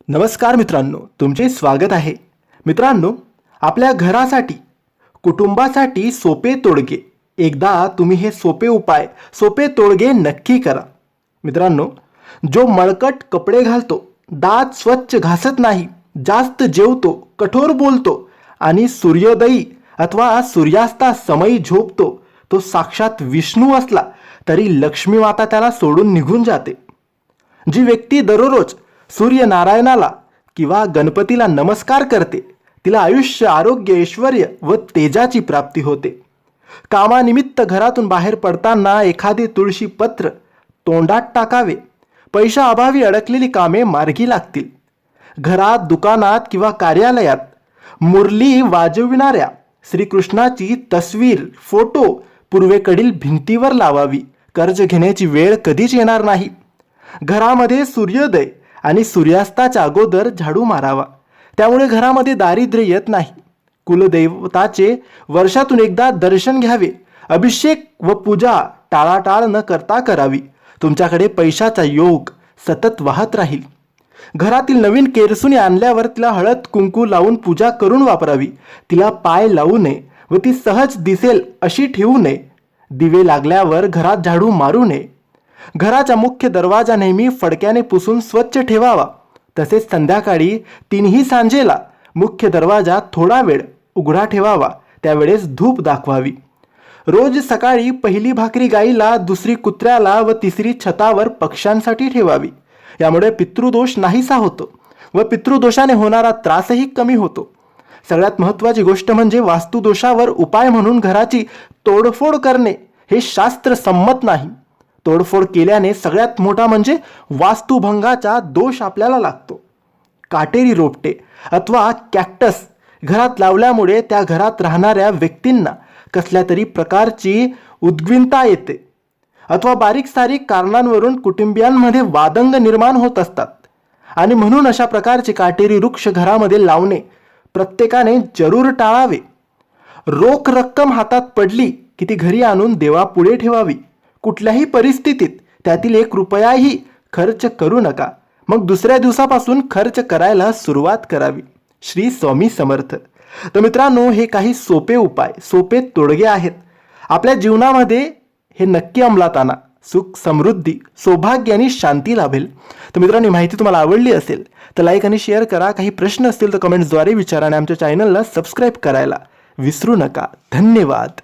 नमस्कार मित्रांनो, तुमचे स्वागत आहे. मित्रांनो, आपल्या घरासाठी, कुटुंबासाठी सोपे तोडगे. एकदा तुम्ही हे सोपे उपाय, सोपे तोडगे नक्की करा. मित्रांनो, जो मळकट कपडे घालतो, दात स्वच्छ घासत नाही, जास्त जेवतो, कठोर बोलतो आणि सूर्योदयी अथवा सूर्यास्तास समयी झोपतो, तो साक्षात विष्णू असला तरी लक्ष्मी माता त्याला सोडून निघून जाते. जी व्यक्ती दररोज सूर्यनारायणाला किंवा गणपतीला नमस्कार करते, तिला आयुष्य, आरोग्य, ऐश्वर्य व तेजाची प्राप्ती होते. कामानिमित्त घरातून बाहेर पडताना एखादे तुळशी पत्र तोंडात टाकावे. पैशाअभावी अडकलेली कामे मार्गी लागतील. घरात, दुकानात किंवा कार्यालयात मुरली वाजविणाऱ्या श्रीकृष्णाची तस्वीर, फोटो पूर्वेकडील भिंतीवर लावावी. कर्ज घेण्याची वेळ कधीच येणार नाही. घरामध्ये सूर्योदय आणि सूर्यास्ताच्या अगोदर झाडू मारावा. त्यामुळे घरामध्ये दारिद्र्य येत नाही. कुलदैवताचे वर्षातून एकदा दर्शन घ्यावे. अभिषेक व पूजा टाळाटाळ न करता करावी. तुमच्याकडे पैशाचा योग सतत वाहत राहील. घरातील नवीन केरसुणी आणल्यावर तिला हळद कुंकू लावून पूजा करून वापरावी. तिला पाय लावू नये व ती सहज दिसेल अशी ठेवू नये. दिवे लागल्यावर घरात झाडू मारू नये. घराचा मुख्य दरवाजा नेहमी फडक्याने पुसून स्वच्छ ठेवावा. तसेच संध्याकाळी 3ही सांजेला मुख्य दरवाजा थोडा वेळ उघडा ठेवावा. त्यावेळेस धूप दाखवावी. रोज सकाळी पहिली भाकरी गाईला, दुसरी कुत्र्याला व तिसरी छतावर पक्ष्यांसाठी ठेवावी. यामुळे पितृदोष नाहीसा होतो व पितृदोषाने होणारा त्रासही कमी होतो. सगळ्यात महत्त्वाची गोष्ट म्हणजे वास्तुदोषावर उपाय म्हणून घराची तोडफोड करणे हे शास्त्र संमत नाही. तोडफोड केल्याने सगळ्यात मोठा म्हणजे वास्तुभंगाचा दोष आपल्याला लागतो. काटेरी रोपटे अथवा कॅक्टस घरात लावल्यामुळे त्या घरात राहणाऱ्या व्यक्तींना कसल्या तरी प्रकारची उद्विग्नता येते अथवा बारीक सारीक कारणांवरून कुटुंबियांमध्ये वादंग निर्माण होत असतात. आणि म्हणून अशा प्रकारचे काटेरी वृक्ष घरामध्ये लावणे प्रत्येकाने जरूर टाळावे. रोख रक्कम हातात पडली की ती घरी आणून देवापुढे ठेवावी. कुठल्याही परिस्थितीत त्यातील 1 रुपयाही खर्च करू नका. मग दुसऱ्या दिवसापासून खर्च करायला सुरुवात करावी. श्री स्वामी समर्थ. तर मित्रांनो, हे काही सोपे उपाय, सोपे तोडगे आहेत. आपल्या जीवनामध्ये हे नक्की अंमलात आणा. सुख, समृद्धी, सौभाग्य आणि शांती लाभेल. तर मित्रांनो, माहिती तुम्हाला आवडली असेल तर लाईक आणि शेअर करा. काही प्रश्न असतील तर कमेंट्सद्वारे विचारा आणि आमच्या चॅनलला सबस्क्राईब करायला विसरू नका. धन्यवाद.